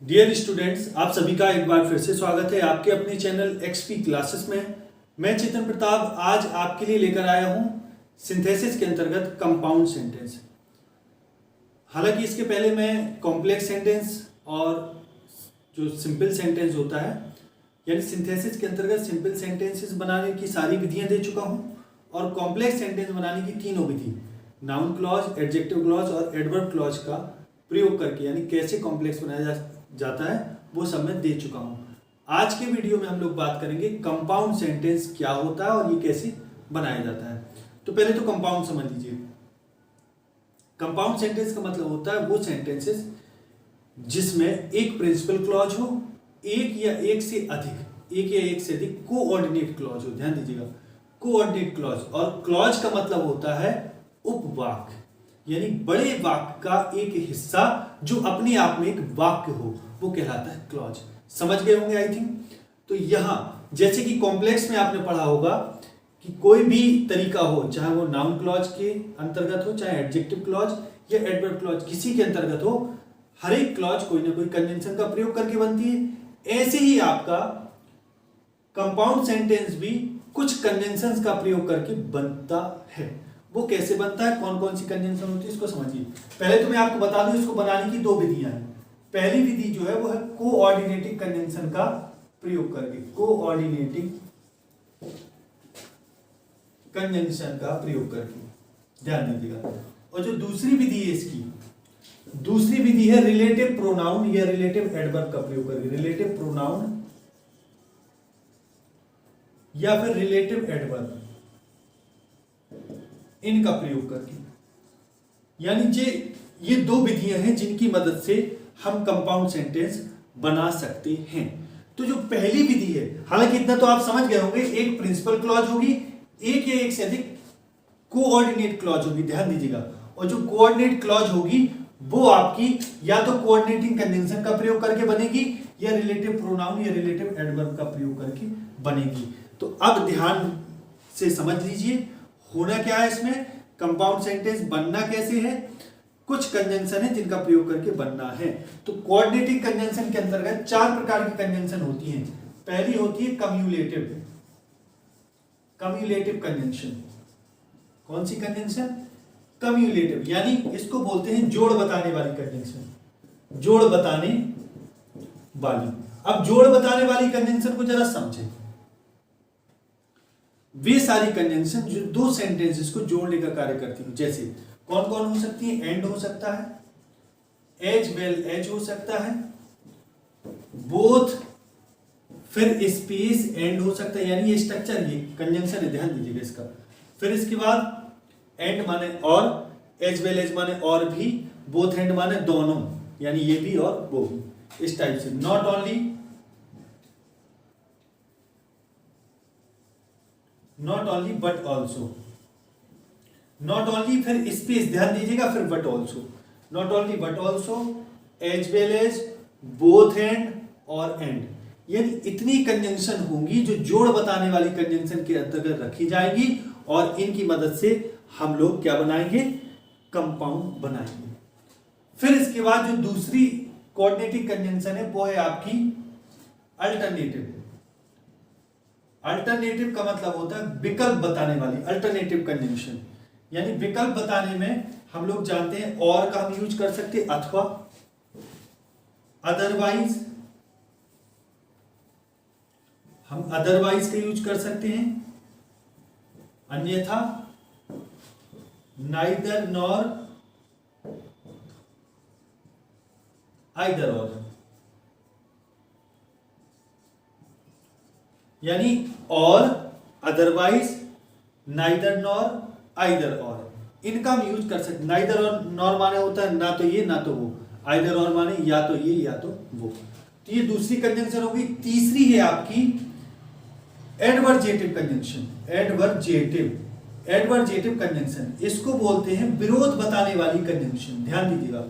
Dear students, आप सभी का एक बार फिर से स्वागत है आपके अपने चैनल एक्सपी क्लासेस में। मैं चेतन प्रताप आज आपके लिए लेकर आया हूं सिंथेसिस के अंतर्गत कंपाउंड सेंटेंस। हालांकि इसके पहले मैं कॉम्प्लेक्स सेंटेंस और जो सिंपल सेंटेंस होता है यानी सिंथेसिस के अंतर्गत सिंपल सेंटेंसेस बनाने की सारी विधियां दे चुका हूं और कॉम्प्लेक्स सेंटेंस बनाने की तीनों विधि नाउन क्लॉज, एडजेक्टिव क्लॉज और एडवर्ब क्लॉज का प्रयोग करके यानी कैसे कॉम्प्लेक्स बनाया जाता है वो सब मैं दे चुका हूं। आज के वीडियो में हम लोग बात करेंगे कंपाउंड सेंटेंस क्या होता है और ये कैसे बनाया जाता है। तो पहले तो कंपाउंड समझ लीजिए। कंपाउंड सेंटेंस का मतलब होता है वो सेंटेंसेस जिसमें एक प्रिंसिपल क्लॉज हो, एक या एक से अधिक कोऑर्डिनेट क्लॉज हो। ध्यान दीजिएगा, कोऑर्डिनेट क्लॉज। और क्लॉज का मतलब होता है उपवाक्य यानी बड़े वाक्य का एक हिस्सा जो अपने आप में एक वाक्य हो, वो कहलाता है क्लॉज। समझ गए होंगे आई थिंक। तो यहां जैसे कि कॉम्प्लेक्स में आपने पढ़ा होगा कि कोई भी तरीका हो, चाहे वो नाउन क्लॉज के अंतर्गत हो, चाहे एडजेक्टिव क्लॉज या एडवर्ब क्लॉज किसी के अंतर्गत हो, हर एक क्लॉज कोई ना कोई कंजंक्शन का प्रयोग करके बनती है। ऐसे ही आपका कंपाउंड सेंटेंस भी कुछ कंजंक्शंस का प्रयोग करके बनता है। वो कैसे बनता है, कौन कौन सी कंजंक्शन होती है, इसको समझिए। पहले तो मैं आपको बता दूं इसको बनाने की दो विधियां हैं। पहली विधि जो है वो है कोऑर्डिनेटिंग कंजंक्शन का प्रयोग करके, कोऑर्डिनेटिंग कंजंक्शन का प्रयोग करके, ध्यान दीजिएगा। और जो दूसरी विधि है इसकी, दूसरी विधि है रिलेटिव प्रोनाउन या रिलेटिव एडवर्ब का प्रयोग करके, रिलेटिव प्रोनाउन या फिर रिलेटिव एडवर्ब इनका प्रयोग करके। यानी ये दो विधियां हैं जिनकी मदद से हम कंपाउंड सेंटेंस बना सकते हैं। तो जो पहली विधि है, हालांकि इतना तो आप समझ गए होंगे, एक प्रिंसिपल क्लॉज होगी, एक या एक से अधिक कोऑर्डिनेट क्लॉज होगी। ध्यान दीजिएगा। और जो कोऑर्डिनेट क्लॉज होगी वो आपकी या तो कोऑर्डिनेटिंग कंजंक्शन का प्रयोग करके बनेगी या रिलेटिव प्रोनाउन या रिलेटिव एडवर्ब का प्रयोग करके बनेगी। तो अब ध्यान से समझ लीजिए होना क्या है इसमें, कंपाउंड सेंटेंस बनना कैसे है। कुछ कंजंक्शन है जिनका प्रयोग करके बनना है। तो कोऑर्डिनेटिंग कंजंक्शन के अंतर्गत चार प्रकार की कंजंक्शन होती हैं। पहली होती है कम्युलेटिव, कम्युलेटिव कंजंक्शन। कौन सी कंजंक्शन? कम्युलेटिव, यानी इसको बोलते हैं जोड़ बताने वाली कंजंक्शन, जोड़ बताने वाली। अब जोड़ बताने वाली कंजंक्शन को जरा समझें। वे सारी कंजंक्शन जो दो सेंटेंसेस को जोड़ने का कार्य करती है, जैसे कौन कौन हो सकती है? एंड हो सकता है, एज वेल एज हो सकता है, बोथ, फिर स्पेस एंड हो सकता है। यानी ये स्ट्रक्चर, ये कंजंक्शन है, ध्यान दीजिएगा इसका। फिर इसके बाद एंड माने और, एज वेल एज माने और भी, बोथ एंड माने दोनों, यानी ये भी और वो भी, इस टाइप से। Not only, not only but also, not only फिर स्पेस, ध्यान दीजिएगा, फिर but also, not only but also, as well as, both and और एंड। यानी इतनी कंजंक्शन होंगी जो जोड़ बताने वाली कंजंक्शन के अंतर्गत रखी जाएगी और इनकी मदद से हम लोग क्या बनाएंगे? कंपाउंड बनाएंगे। फिर इसके बाद जो दूसरी कोऑर्डिनेटिंग कंजंक्शन है वो है आपकी अल्टरनेटिव। अल्टरनेटिव का मतलब होता है विकल्प बताने वाली, अल्टरनेटिव कंजंक्शन। यानी विकल्प बताने में हम लोग जानते हैं और का हम यूज कर सकते हैं, अथवा, अदरवाइज, हम अदरवाइज का यूज कर सकते हैं, अन्यथा, नाइदर नॉर, आइदर और। यानी और, अदरवाइज, नाइदर नॉर, आइदर और, इनका हम यूज कर सकते। नाइदर और नॉर माने होता है ना तो ये ना तो वो, आइदर और माने या तो ये या तो वो। तो ये दूसरी कंजंक्शन होगी। तीसरी है आपकी एडवर्जेटिव कंजंक्शन, एडवर्जेटिव, एडवर्जेटिव कंजंक्शन। इसको बोलते हैं विरोध बताने वाली कंजंक्शन। ध्यान दीजिएगा,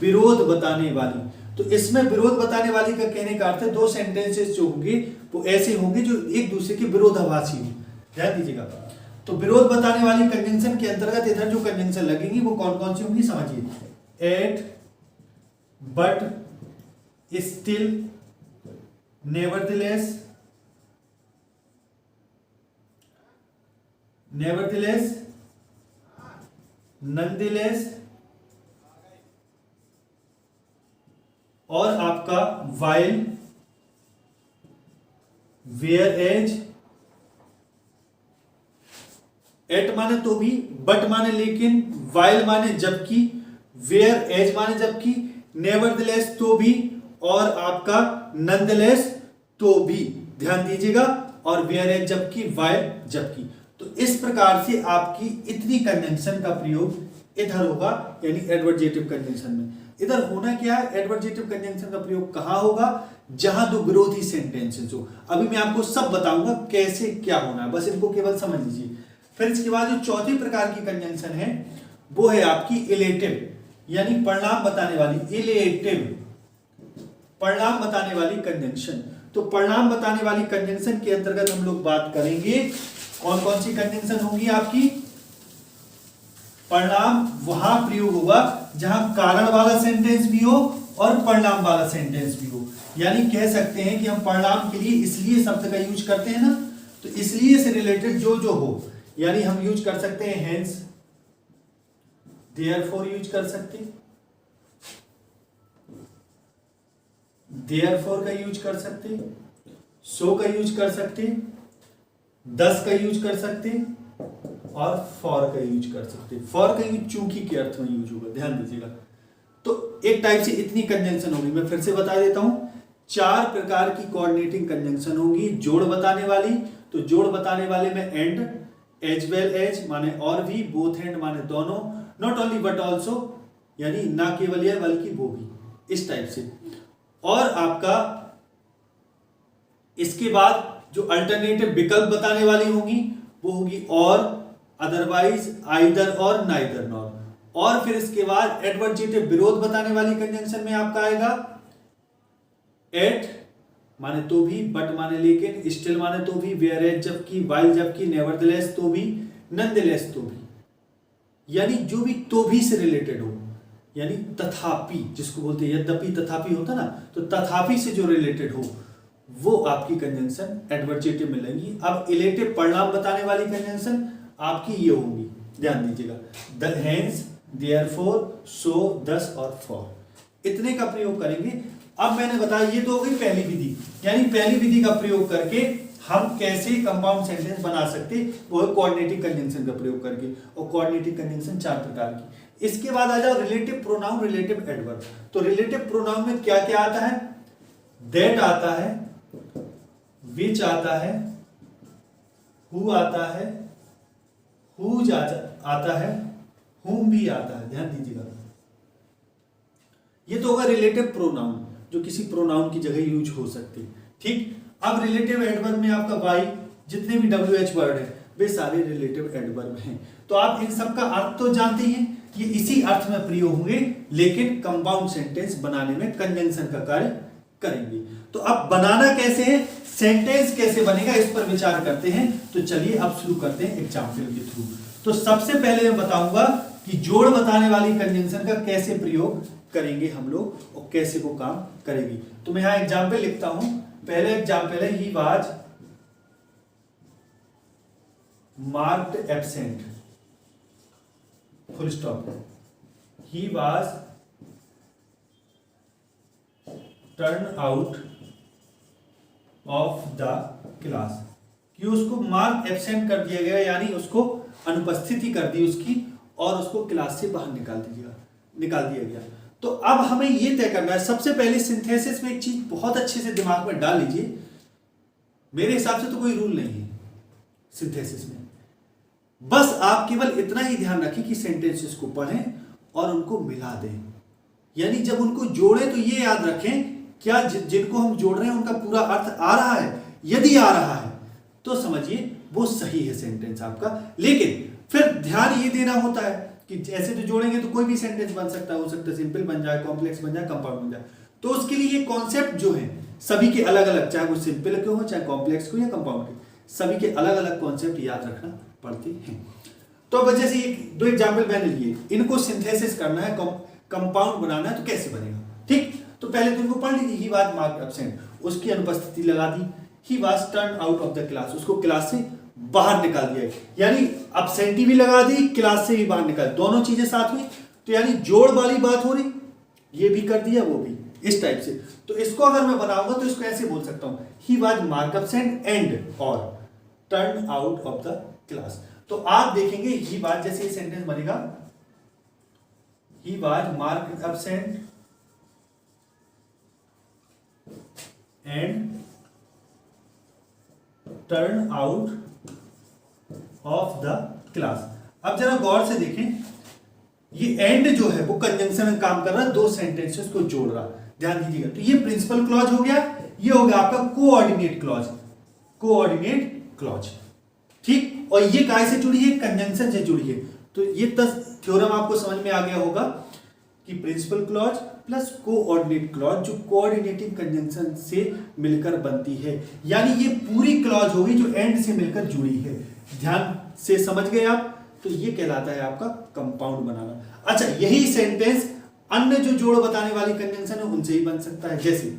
विरोध बताने वाली। तो इसमें विरोध बताने वाली का कहने का अर्थ है दो सेंटेंसेस जो होंगे वो ऐसे होंगे जो एक दूसरे के विरोधाभासी हो। ध्यान दीजिएगा। तो विरोध बताने वाली कंजंक्शन के अंतर्गत इधर जो कंजंक्शन लगेंगी वो कौन कौन सी होंगी समझिए। Yet, but, still, nevertheless, nonetheless, और आपका while, whereas, एट माने तो भी, बट माने लेकिन, while माने जबकि, whereas माने जबकि, nevertheless तो भी, और आपका nonetheless तो भी, ध्यान दीजिएगा, और whereas जबकि, while जबकि। तो इस प्रकार से आपकी इतनी कंजंक्शन का प्रयोग इधर होगा, यानी एडवर्जेटिव कंजंक्शन में। इधर होना क्या है, एडवर्जेटिव कंजंक्शन का प्रयोग कहां होगा, जहां दो विरोधी सेंटेंसेस हो। अभी मैं आपको सब बताऊंगा कैसे क्या होना है, बस इनको केवल समझ लीजिए। फिर इसके बाद जो चौथी प्रकार की कंजंक्शन है वो है आपकी इलेटिव, यानी परिणाम बताने वाली, इलेटिव परिणाम बताने वाली कंजंक्शन। तो परिणाम बताने वाली कंजंक्शन के अंतर्गत हम लोग बात करेंगे कौन कौन सी कंजंक्शन होगी आपकी। परिणाम वहां प्रयोग होगा जहां कारण वाला सेंटेंस भी हो और परिणाम वाला सेंटेंस भी हो। यानी कह सकते हैं कि हम परिणाम के लिए इसलिए शब्द का यूज करते हैं ना, तो इसलिए से रिलेटेड जो जो हो, यानी हम यूज कर सकते हैं हेंस, देयरफॉर यूज कर सकते हैं, देयरफॉर का यूज कर सकते हैं, सो का यूज कर सकते हैं, दस का यूज कर सकते हैं और फॉर का यूज कर सकते हैं। फॉर का यूज चूंकि के अर्थ में यूज होगा, ध्यान दीजिएगा। तो एक टाइप से इतनी कंजंक्शन होगी, मैं फिर से बता देता हूं। चार प्रकार की कोऑर्डिनेटिंग कंजंक्शन होंगी। जोड़ बताने वाली, तो जोड़ बताने वाले में एंड, एज वेल एज माने और भी, बोथ एंड माने दोनों, नॉट ओनली बट ऑल्सो यानी ना केवल यह बल्कि वो भी, इस टाइप से। और आपका इसके बाद जो अल्टरनेटिव विकल्प बताने वाली होगी वो होगी और, अदरवाइज, आइदर और, नाइदर नॉर। और फिर इसके बाद एडवर्जेटिव विरोध बताने वाली कंजंक्शन में आपका आएगा एट माने तो भी, बट माने लेकिन, स्टिल माने तो भी, वेयरएज जबकि, वाइल जबकि, नेवरदलेस तो भी, नॉनदलेस तो भी। यानी जो भी तो भी से रिलेटेड हो, यानी तथापि जिसको बोलते हैं, यद्यपि तथापि होता ना, तो तथापि से जो रिलेटेड हो वो आपकी कंजंक्शन एडवर्जेटिव मिलेंगी। अब इलेटिव परिणाम बताने वाली कंजंक्शन आपकी ये होंगी, ध्यान दीजिएगा, द हेंस, देयरफॉर, सो, दस और फॉर, इतने का प्रयोग करेंगे। अब मैंने बताया ये तो हो गई पहली विधि, यानी पहली विधि का प्रयोग करके हम कैसे कंपाउंड सेंटेंस बना सकते, वो है कोऑर्डिनेटिव कंजंक्शन का प्रयोग करके। और कोऑर्डिनेटिव कंजंक्शन चार प्रकार की। इसके बाद आ जाओ रिलेटिव प्रोनाउन, रिलेटिव एडवर्ब। तो रिलेटिव प्रोनाउन में क्या क्या आता है, दैट आता है, विच आता है, हु आता है, हुज आता है, हुम भी आता है, ध्यान दीजिएगा। ये तो होगा रिलेटिव प्रोनाउन, जो किसी प्रोनाउन की जगह यूज हो सकती है, ठीक। अब रिलेटिव एडवर्ब में आपका बाई, जितने भी WH वर्ड है वे सारे रिलेटिव एडवर्ब हैं। तो आप इन सब का अर्थ तो जानते हैं, ये इसी अर्थ में प्रयोग होंगे, लेकिन कंपाउंड सेंटेंस बनाने में कंजंक्शन का कार्य करेंगे। तो अब बनाना कैसे है, सेंटेंस कैसे बनेगा, इस पर विचार करते हैं। तो चलिए अब शुरू करते हैं एग्जाम्पल के थ्रू। तो सबसे पहले मैं बताऊंगा कि जोड़ बताने वाली कंजंक्शन का कैसे प्रयोग करेंगे हम लोग और कैसे वो काम करेगी। तो मैं यहां एग्जाम्पल लिखता हूं। पहले एग्जाम्पल है, ही was marked absent, full stop. He was turn out of the class, कि उसको मार्क एब्सेंट कर दिया गया, यानी उसको अनुपस्थिति कर दी उसकी, और उसको क्लास से बाहर निकाल दिया गया। तो अब हमें यह तय करना है, सबसे पहले सिंथेसिस में एक चीज बहुत अच्छे से दिमाग में डाल लीजिए। मेरे हिसाब से तो कोई रूल नहीं है सिंथेसिस में, बस आप केवल इतना ही ध्यान रखें कि सेंटेंसेस को पढ़ें और उनको मिला दें। यानी जब उनको जोड़ें तो ये याद रखें, क्या जिनको हम जोड़ रहे हैं उनका पूरा अर्थ आ रहा है। यदि आ रहा है तो समझिए वो सही है सेंटेंस आपका। लेकिन फिर ध्यान ये देना होता है कि ऐसे तो जोड़ेंगे तो कोई भी सेंटेंस बन सकता है, हो सकता है सिंपल बन जाए, कॉम्प्लेक्स बन जाए, कंपाउंड बन जाए। तो उसके लिए ये कॉन्सेप्ट जो है सभी के अलग अलग, चाहे वो सिंपल के हो, चाहे कॉम्प्लेक्स को या कंपाउंड के, सभी के अलग अलग कॉन्सेप्ट याद रखना पड़ते हैं। तो अब जैसे एक दो एग्जाम्पल मैंने लिए, इनको सिंथेसिस करना है, कंपाउंड बनाना है, तो कैसे बनेगा, ठीक। तो पहले तो इनको पढ़ लीजिए, ही वाज मार्क्ड एब्सेंट, उसकी अनुपस्थिति लगा दी। He was turn out of the class, उसको क्लास से बाहर निकाल दिया, यानी एब्सेंटी भी लगा दी, क्लास से भी बाहर निकाल, दोनों चीजें साथ हुई, तो यानी जोड़ वाली बात हो रही, ये भी कर दिया वो भी, इस टाइप से। तो इसको अगर मैं बनाऊंगा तो इसको ऐसे बोल सकता हूं, he was marked absent and और turn out of the class. तो आप देखेंगे ही वाज जैसे ये सेंटेंस बनेगा, he was marked absent and turn out of the class. अब जरा गौर से देखें, ये एंड जो है वो कंजंक्शन में काम कर रहा है, दो सेंटेंसेस को जोड़ रहा, ध्यान दीजिएगा। तो ये प्रिंसिपल क्लॉज हो गया, ये हो गया आपका कोऑर्डिनेट क्लॉज, कोऑर्डिनेट क्लॉज, ठीक। और ये काय से जुड़ी है, कंजंक्शन से जुड़ी है। तो ये थ्योरम आपको समझ में आ गया होगा कि principal clause plus coordinate clause जो कोऑर्डिनेटिंग कंजंक्शन से मिलकर बनती है, यानी ये पूरी क्लॉज होगी जो एंड से मिलकर जुड़ी है। ध्यान से समझ गए आप? तो ये कहलाता है आपका कंपाउंड बनाना। अच्छा, यही सेंटेंस अन्य जो जोड़ बताने वाली कंजंक्शन है उनसे ही बन सकता है, जैसे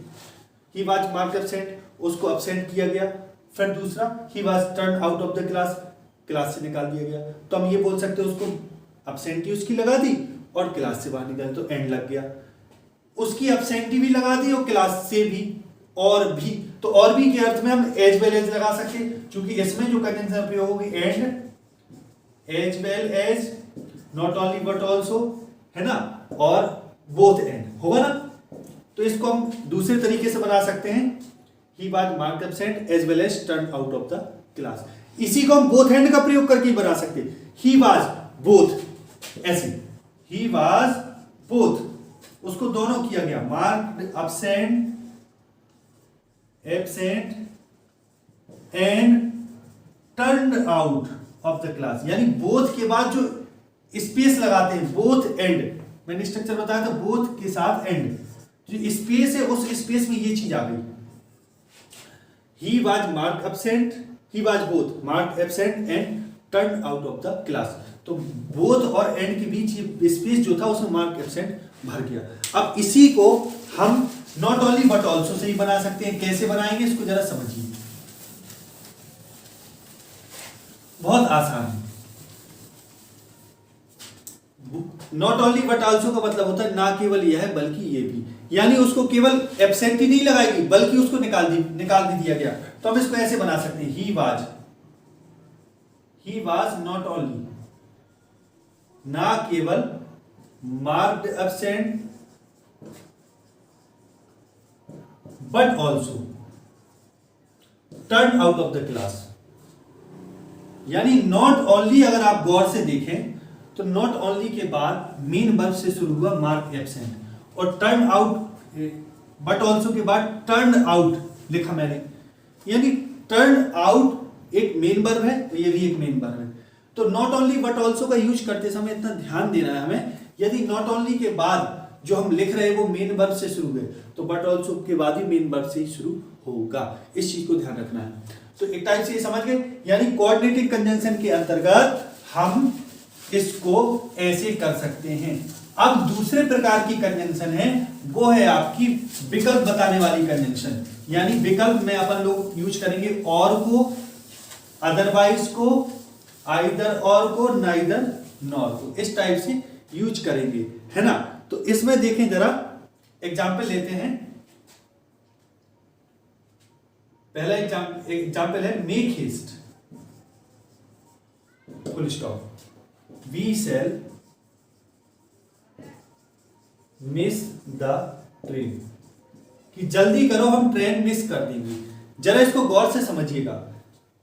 ही वाज मार्क्ड एब्सेंट, उसको एब्सेंट किया गया, फिर दूसरा ही was turn out of the class, class से निकाल दिया गया, तो हम ये बोल सकते हैं उसको एब्सेंटी उसकी लगा दी और क्लास से बाहर निकाल, तो एंड लग गया। उसकी एब्सेंटी भी लगा दी और क्लास से भी, और भी, तो और भी के अर्थ में हम एज वेल एज लगा सकते हैं, क्योंकि इसमें जो कंजंक्शन प्रयोग होगी and as well as, not only but also, है ना, और बोथ एंड होगा ना। तो इसको हम दूसरे तरीके से बना सकते हैं, he was marked absent as well as turn out of the class. इसी को हम बोथ एंड का प्रयोग करके बना सकते हैं, ही वाज बोथ, ऐसे ही वाज बोथ, उसको दोनों किया गया, marked absent and turn out of the class, यानी बोथ के बाद जो स्पेस लगाते हैं, बोथ एंड, मैंने स्ट्रक्चर बताया था, बोथ के साथ एंड, जो स्पेस है उस स्पेस में ये चीज आ गई। ही was marked absent, he was both marked absent and turn out of the class, तो बोथ और एंड के बीच ये स्पेस जो था उसमें मार्क्ड एब्सेंट भर गया। अब इसी को हम not only but also say ही बना सकते हैं। कैसे बनाएंगे इसको जरा समझिए, बहुत आसान है। नॉट ओनली बट ऑल्सो का मतलब होता है ना केवल यह है बल्कि ये भी, यानी उसको केवल एब्सेंट ही नहीं लगाएगी बल्कि उसको निकाल भी दिया गया। तो हम इसको ऐसे बना सकते हैं, ही वाज नॉट ओनली, ना केवल marked absent but also turn out of the class, यानी नॉट ओनली अगर आप गौर से देखें तो नॉट ओनली के बाद मेन वर्ब से शुरू हुआ मार्क एब्सेंट, और टर्न आउट बट ऑल्सो के बाद टर्न आउट लिखा मैंने, यानी टर्न आउट एक मेन वर्ब है, तो ये भी एक मेन वर्ब है। तो नॉट ओनली बट ऑल्सो का यूज करते समय इतना ध्यान देना है हमें, यदि नॉट ओनली के बाद जो हम लिख रहे हैं वो मेन वर्ब से शुरू है तो बट ऑल्सो के बाद ही मेन वर्ब से ही शुरू होगा, इस चीज को ध्यान रखना है। तो एक टाइप से ये समझ गए, यानी कोऑर्डिनेटिंग कंजंक्शन के अंतर्गत हम इसको ऐसे कर सकते हैं। अब दूसरे प्रकार की कंजंक्शन है, वो है आपकी विकल्प बताने वाली कंजंक्शन, यानी विकल्प में अपन लोग यूज करेंगे और को, अदरवाइज को, आइदर और को, नाइदर नॉर को, इस टाइप से यूज करेंगे, है ना। तो इसमें देखें जरा, एग्जाम्पल लेते हैं। पहला एग्जाम्पल है make haste, full stop, we shall miss the train, कि जल्दी करो हम ट्रेन मिस कर देंगे। जरा इसको गौर से समझिएगा,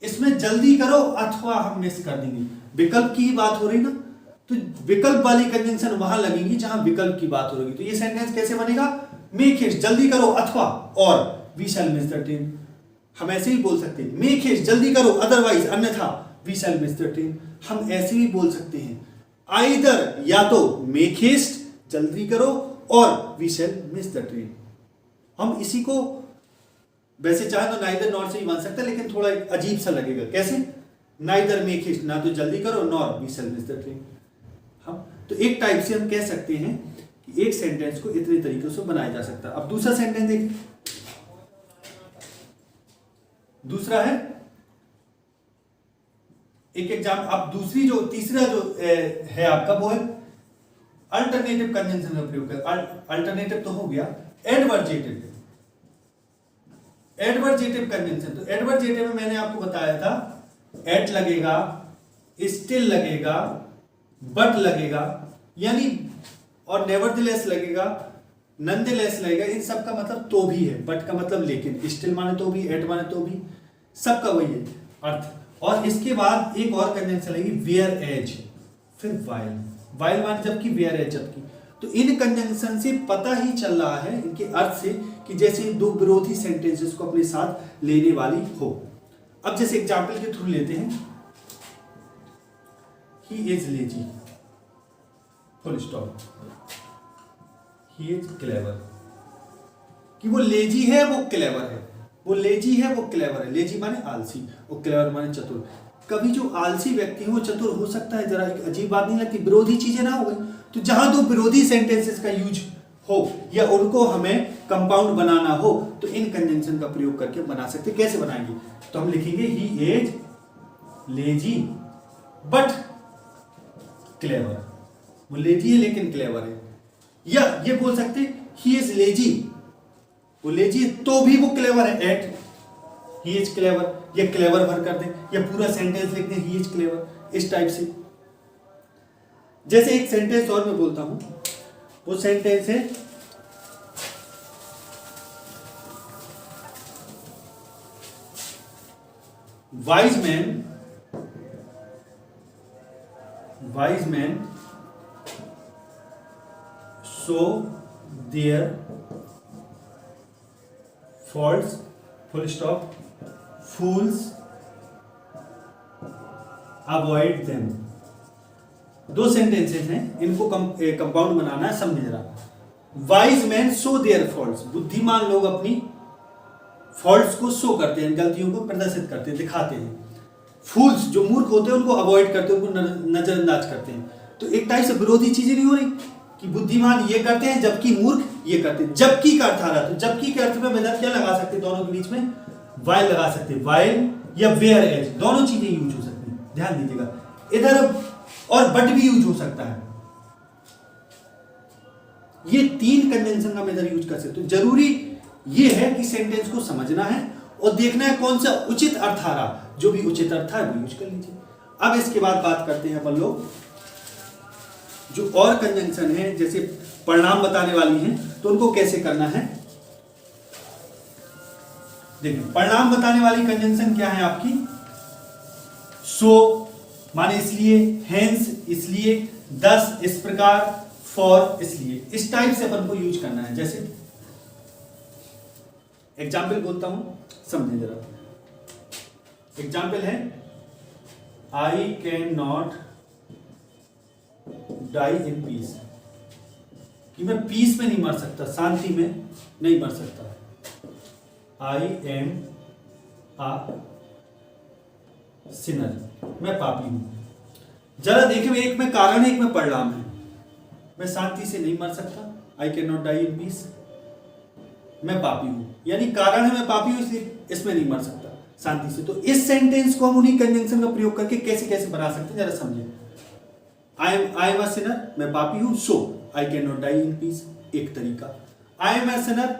इसमें जल्दी करो अथवा हम मिस कर देंगे, विकल्प की ही बात हो रही ना, तो विकल्प वाली कंजंक्शन वहां लगेगी जहां विकल्प की बात हो रही। तो ये सेंटेंस कैसे बनेगा, मेक हेस्ट जल्दी करो अथवा और we shall miss the train, हम ऐसे ही बोल सकते हैं, मेक हेस्ट जल्दी करो, अदरवाइज अन्यथा we shall miss the train, हम ऐसे भी बोल सकते हैं। आइदर या तो मेक हेस्ट जल्दी करो और we shall miss the train, हम इसी को वैसे चाहे तो नाइदर नॉर से ही बन सकता है, लेकिन थोड़ा अजीब सा लगेगा। कैसे, नाइदर मेक हेस्ट, ना तो जल्दी करो, nor we shall miss the train. हम तो एक टाइप से हम कह सकते हैं कि एक सेंटेंस को इतने तरीकों से बनाया जा सकता है। अब दूसरा सेंटेंस देखिए, दूसरा है एक एग्जाम। अब दूसरी जो तीसरा जो है आपका वो है अल्टरनेटिव कंजंक्शन का प्रयोग कर। अल्टरनेटिव तो हो गया, एडवर्जेटिव। एडवर्जेटिव कंजंक्शन, तो एडवर्जेटिव में मैंने आपको बताया था एट लगेगा, स्टिल लगेगा, बट लगेगा, यानी और नेवरदलेस लगेगा, नॉनदलेस लगेगा। इन सब का मतलब तो भी है, बट का मतलब लेकिन, स्टिल माने तो भी, एट माने तो भी, सबका वही है अर्थ। और इसके बाद एक और कंजंक्शन लगेगी वेयर एज, फिर वाइल। वाइल माने जबकि, वेयर एज जबकि। तो इन कंजंक्शन से पता ही चल रहा है इनके अर्थ से कि जैसे दो विरोधी सेंटेंसेस को अपने साथ लेने वाली हो। अब जैसे एग्जाम्पल के थ्रू लेते हैं, he is lazy, full stop, he is clever. कि वो लेजी है, वो क्लेवर है। वो लेजी है, वो क्लेवर है। लेजी माने आलसी और क्लेवर माने चतुर। कभी जो आलसी व्यक्ति है वो चतुर हो सकता है? जरा एक अजीब बात नहीं लगती? विरोधी चीजें ना हो गई। तो जहां दो विरोधी सेंटेंसेस का यूज हो या उनको हमें कंपाउंड बनाना हो तो इन कंजंक्शन का प्रयोग करके बना सकते। कैसे बनाएंगे? तो हम लिखेंगे he is lazy but clever. वो लेजी है लेकिन क्लेवर है। या ये बोल सकते ही इज लेजी, वो लेजी है तो भी वो क्लेवर है, एट ही इज क्लेवर। या क्लेवर भर कर दें या पूरा सेंटेंस लिख दें ही इज क्लेवर, इस टाइप से। जैसे एक सेंटेंस और मैं बोलता हूं, वो सेंटेंस है wise man show their faults, full stop, fools avoid them. दो सेंटेंसेस हैं, इनको कंपाउंड बनाना है, समझे जरा। Wise man show their faults, बुद्धिमान लोग अपनी फॉल्ट्स को शो करते हैं, गलतियों को प्रदर्शित करते हैं, दिखाते हैं। फूल्स जो मूर्ख होते हैं उनको अवॉइड करते हैं, उनको नजरअंदाज करते हैं। तो एक टाइप से विरोधी चीजें नहीं हो रही कि बुद्धिमान ये करते हैं जबकि मूर्ख ये करते हैं। जबकि का अर्थ आ रहा है, तो जबकि के अर्थ में मेथड क्या लगा सकते हैं? दोनों के बीच में वाइल लगा सकते हैं। वाइल या वेयर एज, दोनों चीजें यूज हो सकती हैं, ध्यान दीजिएगा। इधर और बट भी यूज हो सकता है। ये तीन कंजंक्शन का मेथड यूज कर सकते हो। जरूरी ये है कि सेंटेंस को समझना है और देखना है कौन सा उचित अर्थ आ रहा। जो भी उचित अर्थ है वो यूज कर लीजिए। अब इसके बाद बात करते हैं अपन लोग जो और कंजंक्शन है, जैसे परिणाम बताने वाली हैं, तो उनको कैसे करना है। देखिए, परिणाम बताने वाली कंजंक्शन क्या है आपकी? सो माने इसलिए, हेंस इसलिए, दस इस प्रकार, फॉर इसलिए। इस टाइप से अपन को यूज करना है। जैसे एग्जाम्पल बोलता हूं, समझे जरा। एग्जाम्पल है I can not die in peace, कि मैं पीस में नहीं मर सकता, शांति में नहीं मर सकता। आई एम आ सिनर, मैं पापी हूं। जरा देखिए, एक में कारण है, एक में परिणाम है। मैं शांति से नहीं मर सकता, I can not die in peace, मैं पापी हूं, यानी कारण है मैं पापी हूं, इसलिए इसमें नहीं मर सकता शांति से। तो इस सेंटेंस को हम उन्हीं कंजंक्शन का प्रयोग करके कैसे कैसे बना सकते हैं, जरा समझिए। आई एम अ सिनर, मैं पापी हूं, so I can not die in peace, एक तरीका। I am a sinner,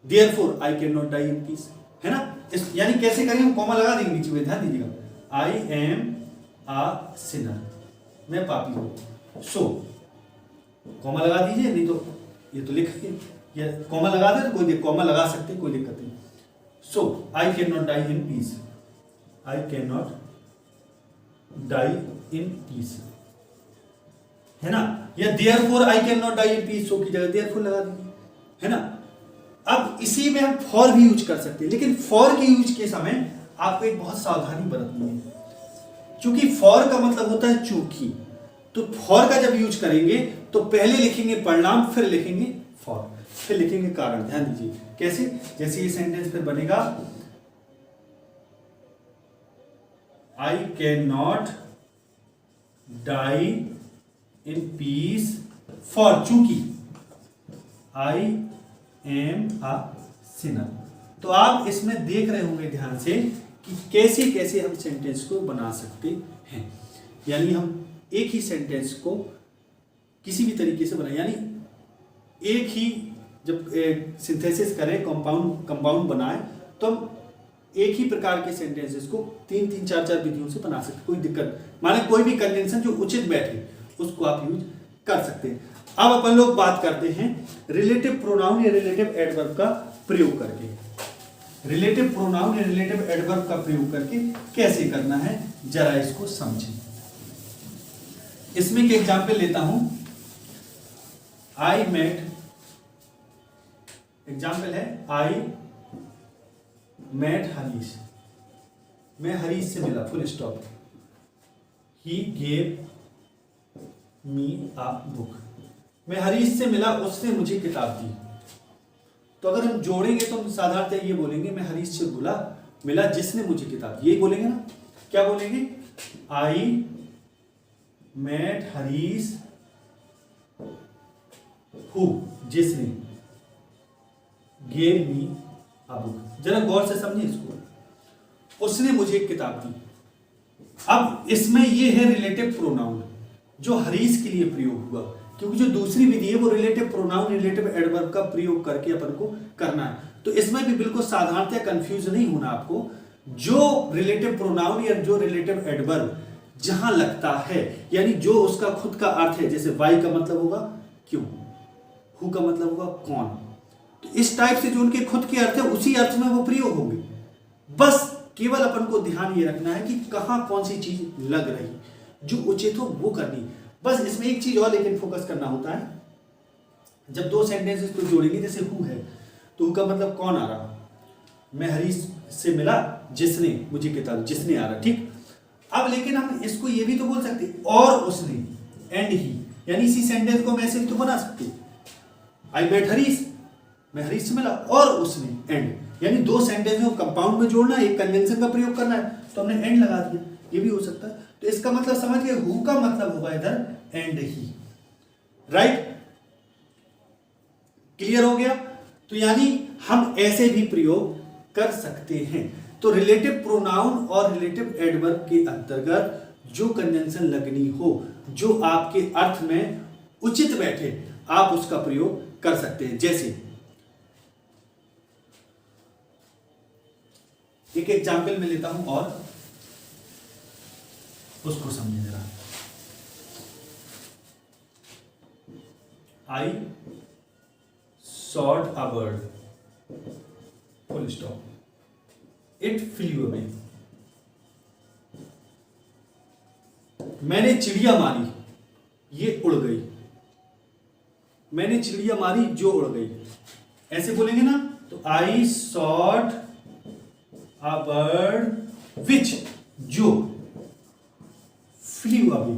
therefore I can not die in peace, है ना। यानी कैसे करेंगे, हम कॉमा लगा देंगे बीच में, ध्यान दीजिएगा। आई एम अ सिनर, मैं पापी हूं, सो कॉमा लगा दीजिए, नहीं तो ये तो लिखिए, या कॉमा लगा दे तो कोई कॉमा लगा सकते, कोई दिक्कत नहीं। So I can not die in peace, I can not die in peace, है ना। या therefore I can not die in peace, so की जगह देयरफॉर लगा दीजिए, है ना। अब इसी में हम फॉर भी यूज कर सकते हैं, लेकिन फॉर के यूज के समय आपको एक बहुत सावधानी बरतनी है, क्योंकि फॉर का मतलब होता है चूंकि। तो फॉर का जब यूज करेंगे तो पहले लिखेंगे परिणाम, फिर लिखेंगे फॉर, फिर लिखेंगे कारण। ध्यान दीजिए कैसे, जैसे ये सेंटेंस फिर बनेगा I can not die in peace for, चूंकि, आई एम अ सिनर। तो आप इसमें देख रहे होंगे ध्यान से कि कैसे कैसे हम सेंटेंस को बना सकते हैं। यानी हम एक ही सेंटेंस को किसी भी तरीके से बनाए, यानी एक ही जब सिंथेसिस करें, कंपाउंड बनाए, तो हम एक ही प्रकार के सेंटेंसेस को 3-3, 4-4 विधियों से बना सकते, कोई दिक्कत, माने कोई भी कंवेंशन जो उचित बैठे उसको आप यूज कर सकते हैं। अब अपन लोग बात करते हैं रिलेटिव प्रोनाउन या रिलेटिव एडवर्ब का प्रयोग करके। रिलेटिव प्रोनाउन या रिलेटिव एडवर्ब का प्रयोग करके कैसे करना है, जरा इसको समझें। इसमें एक एग्जाम्पल लेता हूं, आई मेट, एग्जाम्पल है आई मेट हरीश, मैं हरीश से मिला, full stop, he gave me a book, मैं हरीश से मिला, उसने मुझे किताब दी। तो अगर हम जोड़ेंगे तो हम साधारणतः ये बोलेंगे मैं हरीश से मिला जिसने मुझे किताब दी, यही बोलेंगे ना। क्या बोलेंगे, आई मेट हरीश हु, जिसने, गेव मी अ बुक, जरा गौर से समझिए इसको, उसने मुझे एक किताब दी। अब इसमें यह है रिलेटिव प्रोनाउन जो हरीश के लिए प्रयोग हुआ, क्योंकि जो दूसरी विधि है वो रिलेटिव प्रोनाउन रिलेटिव एडवर्ब का प्रयोग करके अपन को करना है। तो इसमें भी बिल्कुल साधारणतः कंफ्यूज नहीं होना आपको। जो रिलेटिव प्रोनाउन या जो रिलेटिव एडवर्ब जहां लगता है, यानी जो उसका खुद का अर्थ है, जैसे वाई का मतलब होगा क्यों, हु का मतलब होगा कौन, तो इस टाइप से जो उनके खुद के अर्थ है उसी अर्थ में वो प्रयोग होंगे। बस केवल अपन को ध्यान ये रखना है कि कहां कौन सी चीज लग रही, जो उचित हो वो करनी। बस इसमें एक चीज और लेकिन फोकस करना होता है, जब दो सेंटेंसेस को जोड़ेंगे, जैसे हु है तो हु का मतलब कौन आ रहा, मैं हरीश से मिला जिसने मुझे किताब, जिसने आ रहा, ठीक। अब लेकिन हम इसको ये भी तो बोल सकते और उसने, एंड ही, यानी इसी सेंटेंस को हम ऐसे भी तो बना सकते, आई मेट हरीश, मैं हरीश से मिला और उसने, एंड, यानी दो सेंटेंस को कंपाउंड में जोड़ना है, एक कन्वेंशन का प्रयोग करना है, तो हमने एंड लगा दिया, ये भी हो सकता है। तो इसका मतलब समझिए, हु का मतलब होगा इधर एंड ही, राइट, क्लियर हो गया। तो यानी हम ऐसे भी प्रयोग कर सकते हैं। तो रिलेटिव प्रोनाउन और रिलेटिव एडवर्ब के अंतर्गत जो कन्वेंशन लगनी हो, जो आपके अर्थ में उचित बैठे, आप उसका प्रयोग कर सकते हैं। जैसे एक एग्जाम्पल में लेता हूं और उसको समझिए जरा। I shot a bird, full stop, it flew away, मैंने चिड़िया मारी, ये उड़ गई, मैंने चिड़िया मारी जो उड़ गई, ऐसे बोलेंगे ना। तो आई सॉट अ बर्ड विच, जो, फ्लू अवे,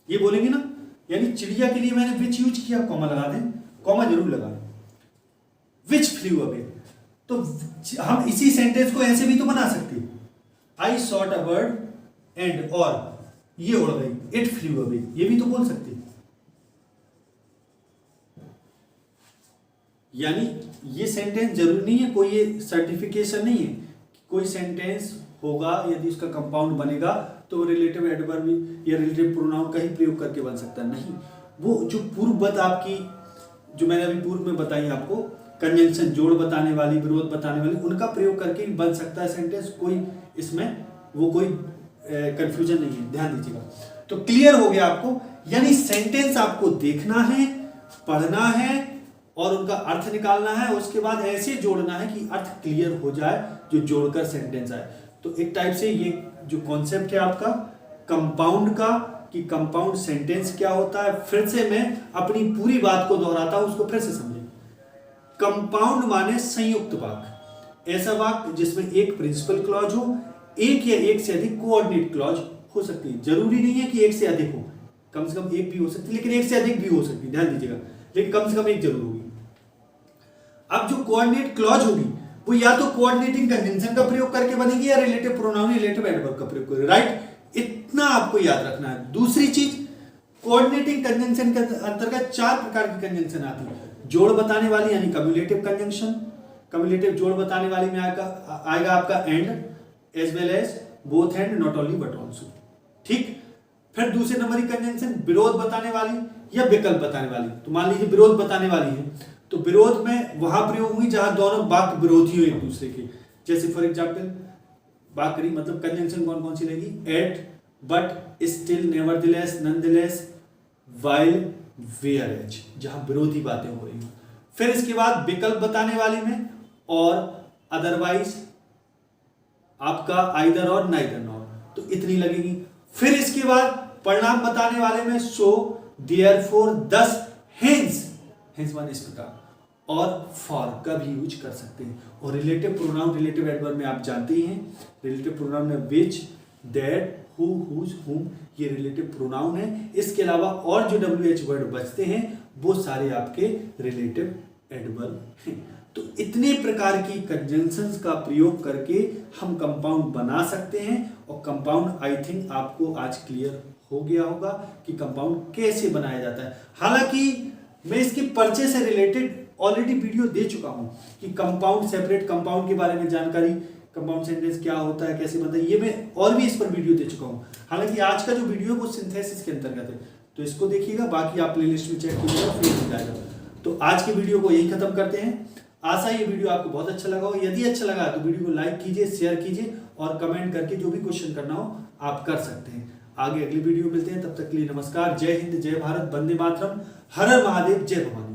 ये बोलेंगे ना। यानी चिड़िया के लिए मैंने विच यूज किया, कॉमा लगा दें, कॉमा जरूर लगा, विच फ्लू अवे। तो हम इसी सेंटेंस को ऐसे भी तो बना सकते, आई सॉट अ बर्ड एंड, और ये उड़ गई, इट फ्लू अवे, ये भी तो बोल सकते। यानी ये सेंटेंस जरूरी नहीं है, कोई ये सर्टिफिकेशन नहीं है, कोई सेंटेंस होगा यदि उसका कंपाउंड बनेगा तो रिलेटिव एडवर्ब या रिलेटिव प्रोनाउन का ही प्रयोग करके बन सकता है। नहीं, वो जो पूर्ववत आपकी, जो मैंने अभी पूर्व में बताई आपको, कन्वेंशन, जोड़ बताने वाली, विरोध बताने वाली, उनका प्रयोग करके बन सकता है सेंटेंस। कोई इसमें वो कोई कंफ्यूजन नहीं है, ध्यान दीजिएगा। तो क्लियर हो गया आपको, यानी सेंटेंस आपको देखना है, पढ़ना है और उनका अर्थ निकालना है, उसके बाद ऐसे जोड़ना है कि अर्थ क्लियर हो जाए, जो जोड़कर सेंटेंस आए। तो एक टाइप से ये जो कॉन्सेप्ट है आपका कंपाउंड का, कि कंपाउंड सेंटेंस क्या होता है, फिर से मैं अपनी पूरी बात को दोहराता हूं, उसको फिर से समझें। कंपाउंड माने संयुक्त वाक्य, ऐसा वाक्य जिसमें एक प्रिंसिपल क्लॉज हो, एक या एक से अधिक कोऑर्डिनेट क्लॉज हो सकती है। जरूरी नहीं है कि एक से अधिक हो, कम से कम एक भी हो सकती है, लेकिन एक से अधिक भी हो सकती है, ध्यान दीजिएगा, लेकिन कम से कम एक जरूर होगी। अब जो कोऑर्डिनेट क्लॉज होगी वो या तो कोऑर्डिनेटिंग कन्वेंशन का प्रयोग करके बनेगी या रिलेटिव प्रोनाउन रिलेटिव एडवर्ब का प्रयोग करेगी, राइट। इतना आपको याद रखना है। दूसरी चीज, कोऑर्डिनेटिंग कंजंक्शन के अंतर्गत 4 प्रकार की कंजंक्शन आती है। जोड़ बताने वाली यानी कम्युलेटिव कंजंक्शन, कम्युलेटिव जोड़ बताने वाली में आएगा आपका and as well as, both and, not only but also. ठीक। फिर दूसरे नंबर की कंजंक्शन विरोध बताने वाली या विकल्प बताने वाली। तो मान लीजिए विरोध बताने वाली है, तो विरोध में वहां प्रयोग हुई जहां दोनों वाक्य विरोधी हो एक दूसरे के। जैसे फॉर एग्जाम्पल बात करी, मतलब कंजंक्शन कौन कौन सी लेगी, yet, but, still, nevertheless, nonetheless, while, whereas, जहां विरोधी बातें हो रही हो। फिर इसके बाद विकल्प बताने वाली में और अदरवाइज, आपका आइदर और, नाइदर नॉर, तो इतनी लगेगी। फिर इसके बाद परिणाम बताने वाले में सो, देयरफॉर, दस, हेंस, हेंस वन इस प्रकार, और फॉर का भी यूज कर सकते हैं। और रिलेटिव प्रोनाउन, रिलेटिव एडवर्ब में आप जानते ही हैं, रिलेटिव प्रोनाउन में विच, दैट, हु, हुज, हुम, ये रिलेटिव प्रोनाउन है। इसके अलावा और जो WH वर्ड बचते हैं वो सारे आपके रिलेटिव एडवर्ब हैं। तो इतने प्रकार की कंजंक्शंस का प्रयोग करके हम कंपाउंड बना सकते हैं। और कंपाउंड आई थिंक आपको आज क्लियर हो गया होगा कि कंपाउंड कैसे बनाया जाता है। हालांकि मैं इसके परिचय से रिलेटेड ऑलरेडी वीडियो दे चुका हूं कि कंपाउंड, सेपरेट कंपाउंड के बारे में जानकारी, कंपाउंड सेंटेंस क्या होता है, कैसे बनता है, ये मैं और भी इस पर वीडियो दे चुका हूं। हालांकि आज का जो वीडियो है वो सिंथेसिस के अंतर्गत है, तो इसको देखिएगा, बाकी आप प्लेलिस्ट में चेक कीजिएगा, फिर मिल जाएगा। तो आज के वीडियो को यही खत्म करते हैं। आशा ये वीडियो आपको बहुत अच्छा लगा हो। यदि अच्छा लगा तो वीडियो को लाइक कीजिए, शेयर कीजिए और कमेंट करके जो भी क्वेश्चन करना हो आप कर सकते हैं। आगे अगली वीडियो मिलते हैं, तब तक के लिए नमस्कार। जय हिंद, जय भारत, वंदे मातरम, हर हर महादेव, जय भवानी।